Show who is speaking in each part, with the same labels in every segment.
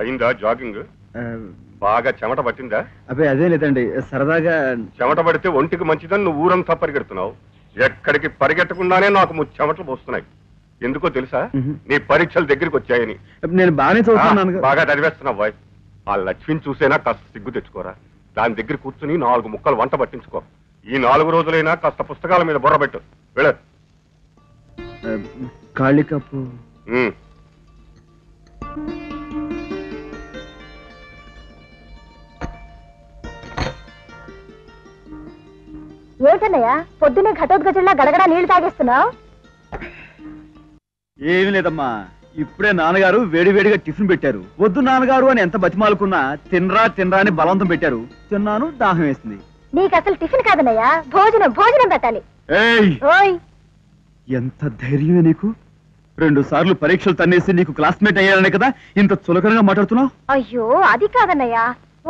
Speaker 1: అయిందా జాగింగ్? బాగా చెమట పట్టిందా?
Speaker 2: అబ్బాయి అదే లేదండి, సరదాగా.
Speaker 1: చెమట పడితే ఒంటికి మంచిదని నువ్వు ఊరంతా పరిగెడుతున్నావు. ఎక్కడికి పరిగెట్టకుండానే నాకు చెమటలు పోస్తున్నాయి. ఎందుకో తెలుసా? నీ పరీక్షలు దగ్గరికి వచ్చాయని.
Speaker 2: నేను బాగానే చదువుతున్నాను.
Speaker 1: బాగా చదివేస్తున్నావు బాయ్. ఆ లక్ష్మిని చూసేనా కాస్త సిగ్గు తెచ్చుకోరా. దాని దగ్గర కూర్చుని 4 ముక్కలు వంట పట్టించుకో. ఈ 4 రోజులైనా కాస్త పుస్తకాల మీద బుర్ర పెట్టు. వెళ్ళ.
Speaker 2: ఖాళీ కప్పు.
Speaker 3: ఏమిటన్నయ్యా పొద్దున్నే ఘటోద్గజుల్లా గడగడా నీళ్లు తాగేస్తున్నావు?
Speaker 2: ఏమి లేదమ్మా, ఇప్పుడే నాన్నగారు వేడివేడిగా టిఫిన్ పెట్టారు. వద్దు నాన్నగారు అని ఎంత బతిమాలుకున్నా తినరా తినరా అని బలవంతం పెట్టారు. తిన్నాను, దాహం వేసింది.
Speaker 3: నీకు అసలు టిఫిన్ కాదన్నయ్యా, భోజనం భోజనం పెట్టాలి.
Speaker 2: ఎంత ధైర్యమే నీకు! 2 సార్లు పరీక్షలు తన్నేసి నీకు క్లాస్మేట్ అయ్యారనే కదా ఇంత చులకనగా మాట్లాడుతున్నావు?
Speaker 3: అయ్యో అది కాదన్నయ్యా,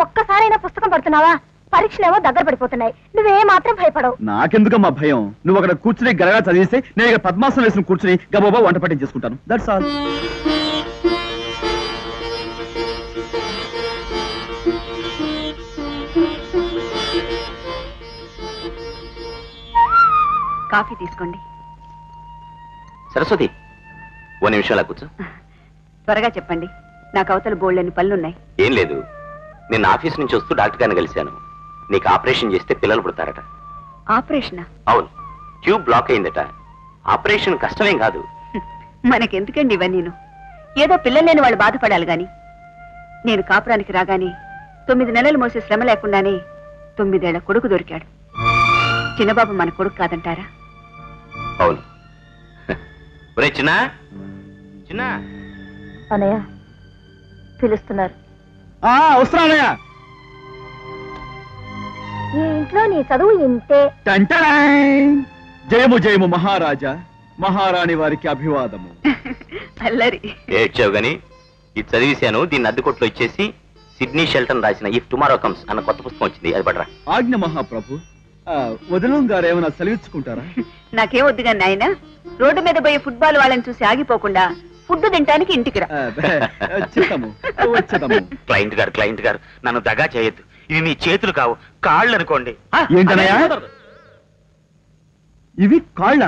Speaker 3: ఒక్కసారైనా పుస్తకం పడుతున్నావా? పరీక్షలేమో దగ్గర పడిపోతున్నాయి, నువ్వే మాత్రం భయపడవు.
Speaker 2: నాకెందుకమ్మా భయం? నువ్వు అక్కడ కూర్చుని గరగా చదివిస్తే నేను ఇక్కడ పద్మాసనం వేసుకుని కూర్చుని గబాబా వంట పట్టించేసుకుంటాను. That's all.
Speaker 4: కాఫీ తీసుకోండి.
Speaker 5: సరస్వతి, 1 నిమిషం అలా కూర్చో.
Speaker 4: త్వరగా చెప్పండి, నాకు అవతల బోల్డని పనులున్నాయి.
Speaker 5: ఏం లేదు, నిన్న ఆఫీస్ నుంచి వస్తూ డాక్టర్ గారిని కలిశాను. నీకు ఆపరేషన్ చేస్తే పిల్లలు పుడతారట.
Speaker 4: ఆపరేషనా?
Speaker 5: అవును, ట్యూబ్ బ్లాక్ అయిందట. ఆపరేషన్ కష్టమేం కాదు.
Speaker 4: మనకెందుకండి ఇవన్నీ? ఏదో పిల్లలు లేని వాళ్ళు బాధపడాలి గాని, నేను కాపురానికి రాగానే 9 నెలలు మోసే శ్రమ లేకుండానే 9 ఏళ్ల కొడుకు దొరికాడు. చిన్నబాబు మన కొడుకు కాదంటారా?
Speaker 5: అవును. ఒరే చిన్న చిన్న
Speaker 3: అన్నయ్య పిలుస్తున్నారు.
Speaker 2: వస్తున్నానయ్యా.
Speaker 3: ఈ ఇంట్లో నీ చదువు ఇంతే.
Speaker 2: జయము జయము మహారాజా, మహారాణి వారికి అభివాదము.
Speaker 4: అల్లరి
Speaker 5: ఏడ్చావు గాని ఇది చదివేశాను. దీన్ని అద్దెకొట్లో ఇచ్చేసి సిడ్నీ షెల్టన్ రాసిన ఇఫ్ టుమారో కమ్స్ అన్న కొత్త పుస్తకం వచ్చింది, అది పడరా.
Speaker 2: ఆజ్ఞ మహాప్రభు. వదనం గారు ఏమైనా సెలవిచ్చుకుంటారా?
Speaker 4: నాకేం వద్దుగా నాయన, రోడ్డు మీద పోయే ఫుట్బాల్ వాళ్ళని చూసి ఆగిపోకుండా ఫుడ్ తినడానికి ఇంటికి రా.
Speaker 5: క్లయింట్ గారు నన్ను దగా చేయొద్దు. ఇవి మీ చేతులు కావు, కాళ్ళు అనుకోండి.
Speaker 2: ఏంటనయ్యా ఇవి? కాళ్ళ?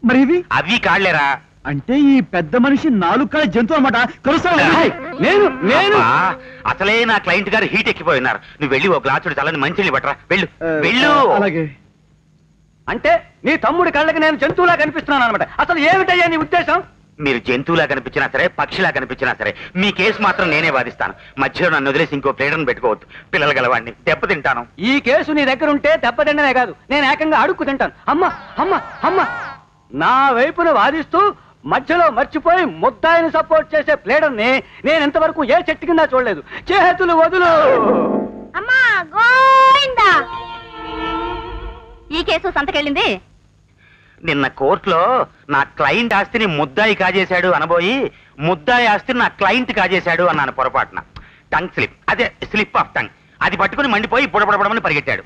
Speaker 2: మరి ఇవి?
Speaker 5: అవి కాళ్ళేరా.
Speaker 2: అంటే ఈ పెద్ద మనిషి 4 కాళ్ళ జంతువు అన్నమాట.
Speaker 5: అసలే నా క్లయింట్ గారు హీట్ ఎక్కిపోయి ఉన్నారు. నువ్వు వెళ్ళి ఒక గ్లాసుడు చల్లని మంచిని పట్టరా. వెళ్ళు వెళ్ళు.
Speaker 2: అలాగే.
Speaker 6: అంటే నీ తమ్ముడి కళ్ళకి నేను జంతువులా కనిపిస్తున్నాను అనమాట. అసలు ఏమిటయ్యా నీ ఉద్దేశం?
Speaker 5: మీరు జంతువులా కనిపించినా సరే, పక్షిలా కనిపించినా సరే, మీ కేసు మాత్రం నేనే వాదిస్తాను. మధ్యలో నన్ను వదిలేసి ఇంకో ప్లేడర్ని పెట్టుకోవద్దు. పిల్లలు గలవాడిని దెబ్బతింటాను.
Speaker 6: ఈ కేసు నీ దగ్గర ఉంటే దెబ్బతిండమే కాదు, నేను ఏకంగా అడుక్కు తింటాను. అమ్మ అమ్మ అమ్మ నా వైపున వాదిస్తూ మధ్యలో మర్చిపోయి ముద్దాయిని సపోర్ట్ చేసే ప్లేడర్ని నేను ఇంతవరకు ఏ చెట్టు కింద చూడలేదు. చేతులు వదులు.
Speaker 3: ఈ కేసు సంతకెళ్ళింది.
Speaker 5: నిన్న కోర్టులో నా క్లయింట్ ఆస్తిని ముద్దాయి కాజేశాడు అనబోయి ముద్దాయి ఆస్తిని నా క్లయింట్ కాజేశాడు అన్నాను పొరపాటున. టంగ్ స్లిప్, అదే స్లిప్ ఆఫ్ టంగ్. అది పట్టుకుని మండిపోయి బుడబడబడమని పరిగెట్టాడు.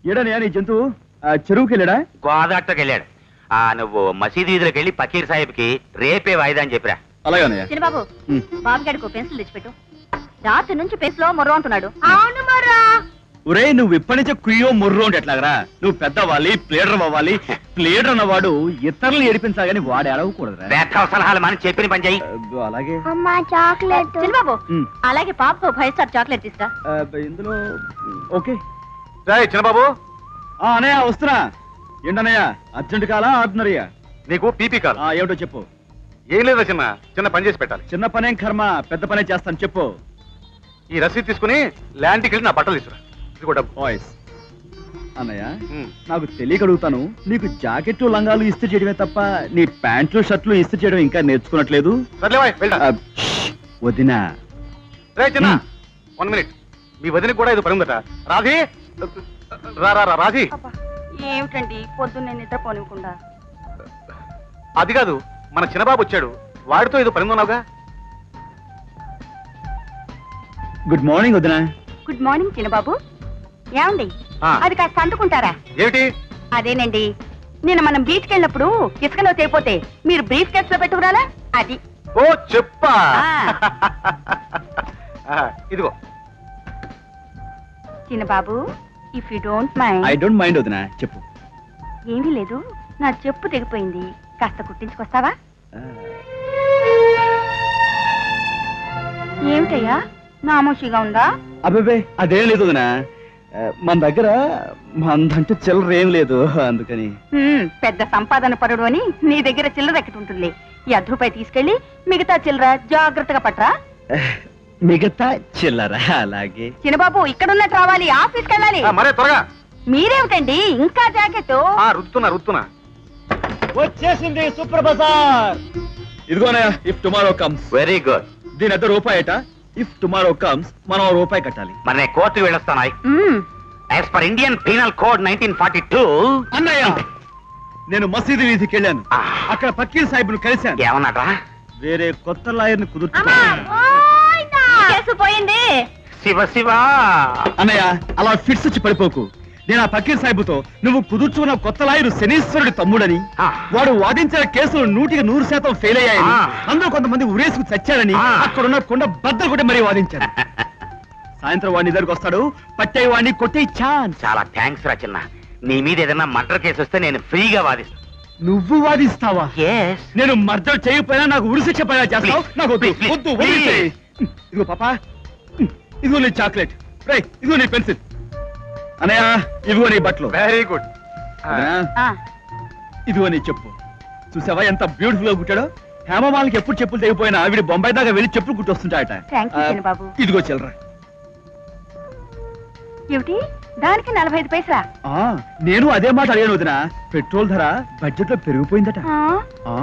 Speaker 2: ఏడని నీ జంతువు చెరువుకి వెళ్ళాడా?
Speaker 5: గోదాటకి వెళ్ళాడు. నువ్వు మసీదు వీధిలోకి వెళ్ళి పకీర్ సాహిబ్కి రేపే వాయిదా అని చెప్పిరా.
Speaker 2: అలాగే
Speaker 3: చిన్నబాబు, బాబు గడికి పెన్సిల్ తెచ్చిపెట్టు. రాత్రి నుంచి పెన్సిల్ మొర్రో అంటున్నాడు. అవును మొర్రా.
Speaker 2: ఒరే నువ్వు ఇప్పటి నుంచే కుయ్యో మొర్రో అంటే ఎట్లాగరా? నువ్వు పెద్దవ్వాలి, ప్లేడర్ అవ్వాలి. ప్లేడర్ అన్నవాడు ఇతరులు ఏడిపించాలి కానీ వాడు ఏడవకూడదురా.
Speaker 5: సలహాలు మనం చెప్పిన పని చెయ్యి.
Speaker 2: అలాగే.
Speaker 3: అమ్మా చాక్లెట్. చిన్నబాబు అలాగే పాపకు 5 స్టార్ చాక్లెట్ తీసురా.
Speaker 2: ఇందులో ఓకే.
Speaker 1: చిన్నబాబు.
Speaker 2: అన్నయ్య వస్తున్నా. ఏంటన్నయ్య అర్జెంట్ కాలా ఆర్డినరీయా?
Speaker 1: నీకు పీపీ కాల్.
Speaker 2: ఏమిటో చెప్పు.
Speaker 1: ఏం లేదా చిన్న పని చేసి పెట్టాలి.
Speaker 2: చిన్న పనేం కర్మ, పెద్ద పనే చేస్తాను చెప్పు.
Speaker 1: ఈ రసీదు తీసుకుని ల్యాండ్కి వెళ్ళి నా బట్టలు తీసుకురా.
Speaker 2: అన్నయ్య నాకు తెలియక అడుగుతాను, నీకు జాకెట్లు లంగాలు ఇస్త్రీ చేయడమే తప్ప నీ ప్యాంట్లు షర్ట్లు ఇస్త్రీ చేయడం ఇంకా నేర్చుకున్నట్లేదు? వదినా.
Speaker 1: 1 మినిట్. మీ వదినకి కూడా ఇది పని ఉందట. రాధి రాధి.
Speaker 4: ఏమిటండి పొద్దున్నే నిద్రపోనివ్వకుండా?
Speaker 1: అది కాదు, మన చిన్నబాబు వచ్చాడు, వాడితో ఏదో పని ఉన్నావుగా.
Speaker 2: గుడ్ మార్నింగ్ వదినా.
Speaker 4: గుడ్ మార్నింగ్ చిన్నబాబు. ఏమండి అది కాస్త అందుకుంటారా?
Speaker 1: ఏమిటి?
Speaker 4: అదేనండి, నిన్న మనం బీచ్కి వెళ్ళినప్పుడు ఇసుకలో తేపోతే మీరు బ్రీఫ్ కేస్ లో పెట్టుకురాలా? అది.
Speaker 1: ఓ చెప్పా.
Speaker 5: ఇదిగో
Speaker 4: చిన్నబాబు, if you don't
Speaker 2: I
Speaker 4: mind.
Speaker 2: Don't mind వదినా, చెప్పు.
Speaker 4: ఏమీ లేదు, నా చెప్పు తెగిపోయింది, కాస్త కుట్టించుకొస్తావా? ఏమిటయ్యా, నామోషిగా ఉందా?
Speaker 2: అబ్బాబే అదేం లేదు వదినా, మన దగ్గర మందంటే చిల్లర ఏం లేదు, అందుకని.
Speaker 4: పెద్ద సంపాదన పరుడు అని నీ దగ్గర చిల్లర ఎక్కడుంటుంది. ఈ ₹1 తీసుకెళ్లి మిగతా చిల్లర జాగ్రత్తగా పట్రా.
Speaker 2: మిగతా చిల్లర అలాగే.
Speaker 4: చిన్నబాబు, ఇక్కడున్నట్టు రావాలి, ఆఫీస్కి వెళ్ళాలి.
Speaker 5: మరే త్వరగా.
Speaker 4: మీరేమిటండి ఇంకా జాకెట్?
Speaker 5: రుతున్నా
Speaker 2: వచ్చేసింది సూపర్ బజార్. ఇదిగోనా, if tomorrow comes.
Speaker 5: Very good.
Speaker 2: దీని ఎంత రూపాయట. ఇఫ్ టుమారో కమ్స్ మనం ₹1 కట్టాలి.
Speaker 5: మరి నేను కోర్టుకు వెళ్ళొస్తాను. As per Indian penal code 1942.
Speaker 2: అన్నయ్య, నేను మసీదు వీధికి వెళ్ళాను. అక్కడ ఫకీర్ సాహిబ్ను కలిశాను.
Speaker 5: ఏమన్నాడా?
Speaker 2: వేరే కొత్త లాయర్ని కుదుర్చు.
Speaker 4: కేసు పోయింది.
Speaker 5: శివ శివ.
Speaker 2: అన్నయ్య, అలా ఫిట్స్ వచ్చి పడిపోకు. నేను ఆ ఫకీర్ సాహిబుతో నువ్వు కుదుర్చుకున్న కొత్త లాయరు శనీశ్వరుడి తమ్ముడని, వాడు వాదించిన కేసులు 100% ఫెయిల్ అయ్యాయని, అందులో కొంతమంది ఉరేసుకు చచ్చాడని అక్కడున్న కొండ బద్దలు కొట్టి మరీ వాదించాను. సాయంత్రం వాడిని దగ్గరకు వస్తాడు, పట్టే వాడిని కొట్టే ఛాన్స్.
Speaker 5: చాలా థ్యాంక్స్ రా చిన్న. నీ మీద ఏదైనా మర్డర్ కేసు వస్తే నేను ఫ్రీగా వాదిస్తాను.
Speaker 2: నువ్వు వాదిస్తావా?
Speaker 5: Yes.
Speaker 2: నేను మర్డర్ చేయకపోయినా నాకు ఉరిశిక్ష పడేలా చేస్తావు. నాకు వద్దు,
Speaker 5: Please,
Speaker 2: వద్దు,
Speaker 5: please.
Speaker 2: వదిలేసేయ్. ఇదిగో పాపా, ఇదిగో నీ చాక్లెట్, రేయ్ ఇదిగో నీ పెన్సిల్. అన్నయ్య, ఇదిగో నీ బట్టలు.
Speaker 5: Very good.
Speaker 2: ఇదిగో నీ చెప్పు. చూసావా ఎంత బ్యూటిఫుల్ గా కుట్టాడో. హేమమాలకి ఎప్పుడు చెప్పులు తెగిపోయినా వీడి బొంబాయి దాకా వెళ్ళి చెప్పులు కుట్టొస్తుంటాయట.
Speaker 4: Thank you, చిన్నబాబు.
Speaker 2: ఇదిగో చిల్లరా.
Speaker 4: ఏమిటి, దానికి 45 పైసలా?
Speaker 2: నేను అదే మాట అడిగాను వదినా. పెట్రోల్ ధర బడ్జెట్ లో పెరిగిపోయిందట.
Speaker 4: ఆ?